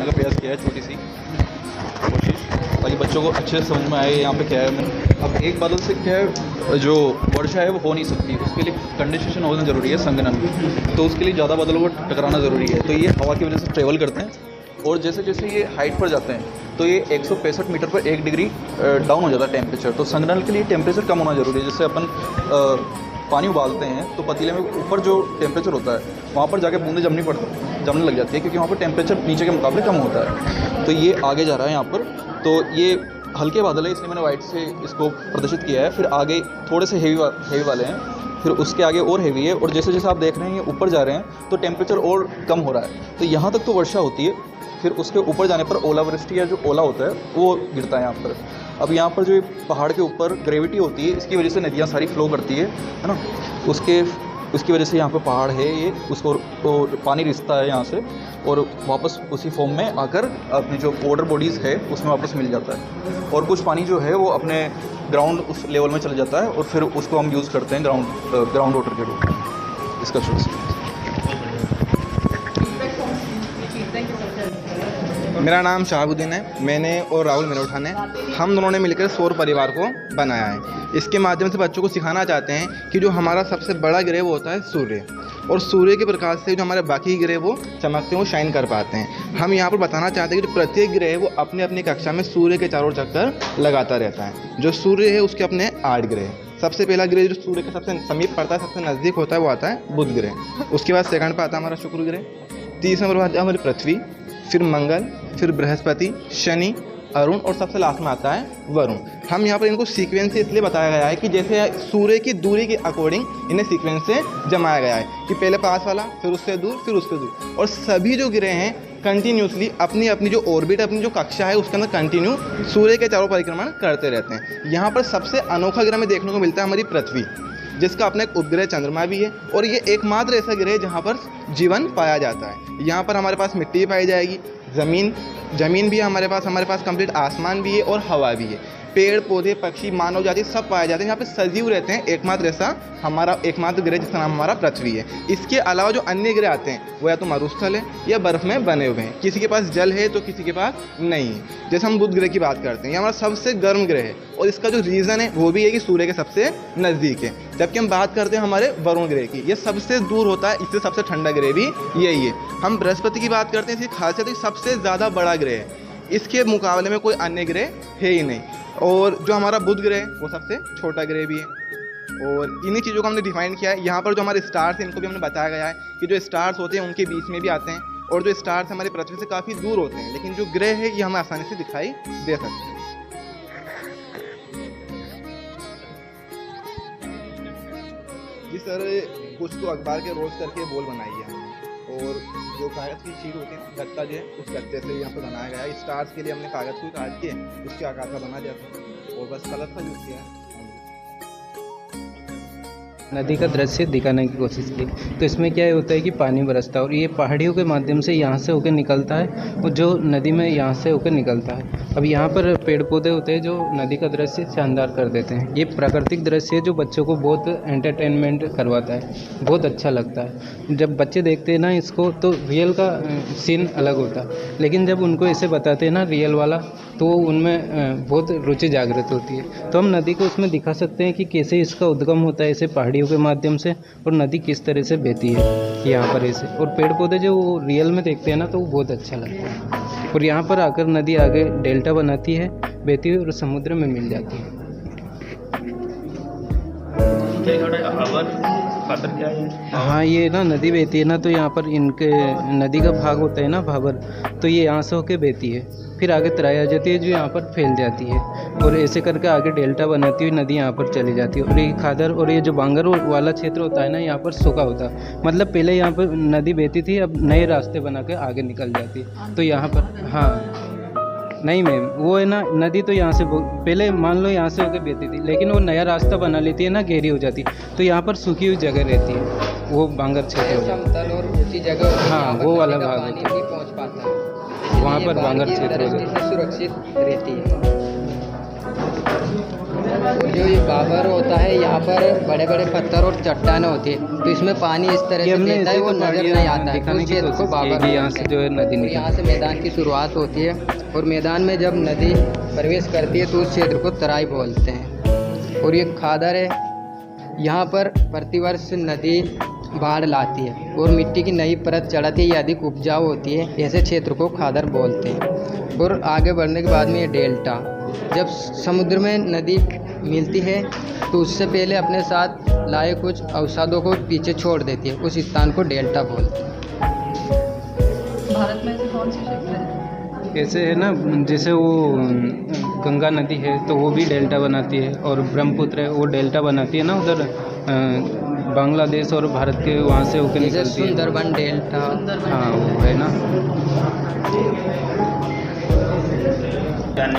का प्रयास किया है, छोटी सी कोशिश, ताकि बच्चों को अच्छे से समझ में आए यहाँ पे क्या है। मैंने अब एक बादल से क्या है, जो वर्षा है वो हो नहीं सकती, उसके लिए कंडेंसेशन होना ज़रूरी है, संघनन। तो उसके लिए ज़्यादा बादलों को टकराना ज़रूरी है। तो ये हवा की वजह से ट्रेवल करते हैं, और जैसे जैसे ये हाइट पर जाते हैं तो ये 165 मीटर पर 1 डिग्री डाउन हो जाता है टेम्परेचर। तो संघनन के लिए टेम्परेचर कम होना ज़रूरी है। जैसे अपन पानी उबालते हैं तो पतीले में ऊपर जो टेम्परेचर होता है वहाँ पर जाके बूंदें जमने लग जाती है, क्योंकि वहाँ पर टेम्परेचर नीचे के मुकाबले कम होता है। तो ये आगे जा रहा है यहाँ पर। तो ये हल्के बादल है, इसलिए मैंने वाइट से इसको प्रदर्शित किया है। फिर आगे थोड़े से हेवी वाले हैं, फिर उसके आगे और हेवी है, और जैसे जैसे आप देख रहे हैं ये ऊपर जा रहे हैं तो टेम्परेचर और कम हो रहा है। तो यहाँ तक तो वर्षा होती है, फिर उसके ऊपर जाने पर ओलावृष्टि या जो ओला होता है वो गिरता है यहाँ पर। अब यहाँ पर जो ये पहाड़ के ऊपर ग्रेविटी होती है, इसकी वजह से नदियाँ सारी फ्लो करती है ना। उसकी वजह से यहाँ पे पहाड़ है, ये उसको पानी रिसता है यहाँ से, और वापस उसी फॉर्म में आकर अपनी जो वाटर बॉडीज़ है उसमें वापस मिल जाता है। और कुछ पानी जो है वो अपने ग्राउंड उस लेवल में चला जाता है, और फिर उसको हम यूज़ करते हैं ग्राउंड वाटर के रूप में। इसका सोर्स मेरा नाम शहाबुद्दीन है। मैंने और राहुल मेरोठा ने, हम दोनों ने मिलकर सौर परिवार को बनाया है। इसके माध्यम से बच्चों को सिखाना चाहते हैं कि जो हमारा सबसे बड़ा ग्रह वो होता है सूर्य, और सूर्य के प्रकाश से जो हमारे बाकी ग्रह वो चमकते हैं, वो शाइन कर पाते हैं। हम यहाँ पर बताना चाहते हैं कि जो प्रत्येक ग्रह है वो अपने अपनी कक्षा में सूर्य के चारों चक्कर लगाता रहता है। जो सूर्य है उसके अपने 8 ग्रह हैं। सबसे पहला ग्रह जो सूर्य के सबसे समीप पड़ता है, सबसे नज़दीक होता है, वो आता है बुध ग्रह। उसके बाद सेकंड पर आता है हमारा शुक्र ग्रह, तीसरे नंबर पर आता है हमारी पृथ्वी, फिर मंगल, फिर बृहस्पति, शनि, अरुण, और सबसे लास्ट में आता है वरुण। हम यहाँ पर इनको सीक्वेंस से इसलिए बताया गया है कि जैसे सूर्य की दूरी के अकॉर्डिंग इन्हें सीक्वेंस से जमाया गया है कि पहले पास वाला, फिर उससे दूर, फिर उससे दूर। और सभी जो ग्रह हैं कंटिन्यूसली अपनी अपनी जो ऑर्बिट, अपनी जो कक्षा है उसके अंदर कंटिन्यू सूर्य के चारों परिक्रमण करते रहते हैं। यहाँ पर सबसे अनोखा ग्रह में देखने को मिलता है हमारी पृथ्वी, जिसका अपना एक उपग्रह चंद्रमा भी है, और ये एकमात्र ऐसा ग्रह है जहाँ पर जीवन पाया जाता है। यहाँ पर हमारे पास मिट्टी पाई जाएगी, ज़मीन भी है हमारे पास कंप्लीट आसमान भी है और हवा भी है। पेड़ पौधे, पक्षी, मानव जाति सब पाए जाते हैं। यहाँ पे सजीव रहते हैं। एकमात्र ग्रह जिसका नाम हमारा पृथ्वी है। इसके अलावा जो अन्य ग्रह आते हैं वो या तो मरुस्थल है या बर्फ़ में बने हुए हैं। किसी के पास जल है तो किसी के पास नहीं है। जैसे हम बुध ग्रह की बात करते हैं, ये हमारा सबसे गर्म ग्रह है, और इसका जो रीज़न है वो भी है कि सूर्य के सबसे नज़दीक है। जबकि हम बात करते हैं हमारे वरुण ग्रह की, ये सबसे दूर होता है, इससे सबसे ठंडा ग्रह भी यही है। हम बृहस्पति की बात करते हैं, इसकी खासियत सबसे ज़्यादा बड़ा ग्रह है, इसके मुकाबले में कोई अन्य ग्रह है ही नहीं। और जो हमारा बुध ग्रह है वो सबसे छोटा ग्रह भी है। और इन्हीं चीज़ों को हमने डिफाइन किया है। यहाँ पर जो हमारे स्टार्स हैं इनको भी हमने बताया गया है कि जो स्टार्स होते हैं उनके बीच में भी आते हैं, और जो स्टार्स हमारी पृथ्वी से काफ़ी दूर होते हैं, लेकिन जो ग्रह है ये हमें आसानी से दिखाई दे सकते हैं। जी सर, कुछ तो अखबार के रोज करके बोल बनाई है, और जो कागज़ की शीट होती है, गत्ता जो है, उस गत्ते से यहाँ पर बनाया गया है। स्टार्स के लिए हमने कागज़ को काट के उसके आकार का बना दिया था, और बस कलर का यूज़ किया है। नदी का दृश्य दिखाने की कोशिश की, तो इसमें क्या होता है कि पानी बरसता है, और ये पहाड़ियों के माध्यम से यहाँ से होकर निकलता है, और जो नदी में यहाँ से होकर निकलता है। अब यहाँ पर पेड़ पौधे होते हैं जो नदी का दृश्य शानदार कर देते हैं। ये प्राकृतिक दृश्य है जो बच्चों को बहुत एंटरटेनमेंट करवाता है, बहुत अच्छा लगता है। जब बच्चे देखते हैं ना इसको, तो रियल का सीन अलग होता है, लेकिन जब उनको ऐसे बताते हैं ना रियल वाला, तो उनमें बहुत रुचि जागृत होती है। तो हम नदी को उसमें दिखा सकते हैं कि कैसे इसका उद्गम होता है ऐसे पहाड़ियों के माध्यम से, और नदी किस तरह से बहती है यहाँ पर ऐसे। और पेड़ पौधे जो रियल में देखते हैं ना, तो वो बहुत अच्छा लगता है। और यहाँ पर आकर नदी आगे डेल्टा बनाती है, बहती है और समुद्र में मिल जाती है। हाँ, ये ना नदी बहती है ना, तो यहाँ पर इनके नदी का भाग होता है ना भाबर, तो ये यहाँ से होके बहती है, फिर आगे तराई आ जाती है जो यहाँ पर फैल जाती है, और ऐसे करके आगे डेल्टा बनाती हुई नदी यहाँ पर चली जाती है। और ये खादर और ये जो बांगर वाला क्षेत्र होता है ना, यहाँ पर सूखा होता है, मतलब पहले यहाँ पर नदी बहती थी, अब नए रास्ते बना के आगे निकल जाती है। तो यहाँ पर हाँ नहीं मैम, वो है ना नदी, तो यहाँ से पहले मान लो यहाँ से होकर बहती थी, लेकिन वो नया रास्ता बना लेती है ना, गहरी हो जाती, तो यहाँ पर सूखी हुई जगह रहती है, वो बांगर क्षेत्र हो जाता है। और ऊंची जगह, हाँ वो वाला भाग होता है, पहुँच पाता है, वहाँ पर बांगर क्षेत्र सुरक्षित रहती है। और जो ये गागर होता है यहाँ पर बड़े बड़े पत्थर और चट्टानें होती है, तो इसमें पानी इस तरह ये से हमने बहता है इसी वो को नजर पहाड़ियाँ नहीं आता है। दिखाने उस की क्षेत्र को कोशिश की गागर कि यहाँ से जो है नदी और निकलती यहाँ से मैदान की शुरुआत होती है और मैदान में जब नदी प्रवेश करती है तो उस क्षेत्र को तराई बोलते हैं। और ये खादर है, यहाँ पर प्रतिवर्ष नदी बाढ़ लाती है और मिट्टी की नई परत चढ़ाती है, ये अधिक उपजाऊ होती है, ऐसे क्षेत्र को खादर बोलते हैं। और आगे बढ़ने के बाद में ये डेल्टा, जब समुद्र में नदी मिलती है तो उससे पहले अपने साथ लाए कुछ अवसादों को पीछे छोड़ देती है, उस स्थान को डेल्टा बोलते हैं। भारत में ऐसे कौन से क्षेत्र हैं? ऐसे है ना, जैसे वो गंगा नदी है तो वो भी डेल्टा बनाती है, और ब्रह्मपुत्र है वो डेल्टा बनाती है ना, उधर बांग्लादेश और भारत के वहाँ से होकर जैसे निकलती है। सुंदरबन डेल्टा। हाँ वो है ना।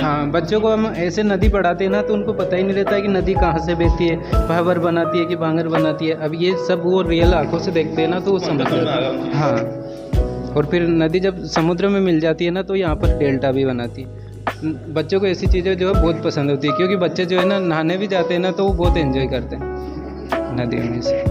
हाँ, बच्चों को हम ऐसे नदी पढ़ाते हैं ना तो उनको पता ही नहीं रहता है कि नदी कहाँ से बहती है, भाबर बनाती है कि भांगर बनाती है। अब ये सब वो रियल आंखों से देखते हैं ना तो वो समझ में। हाँ, और फिर नदी जब समुद्र में मिल जाती है ना तो यहाँ पर डेल्टा भी बनाती है। बच्चों को ऐसी चीज़ें जो है बहुत पसंद होती है, क्योंकि बच्चे जो है ना नहाने भी जाते हैं ना तो वो बहुत एंजॉय करते हैं नदियों में से।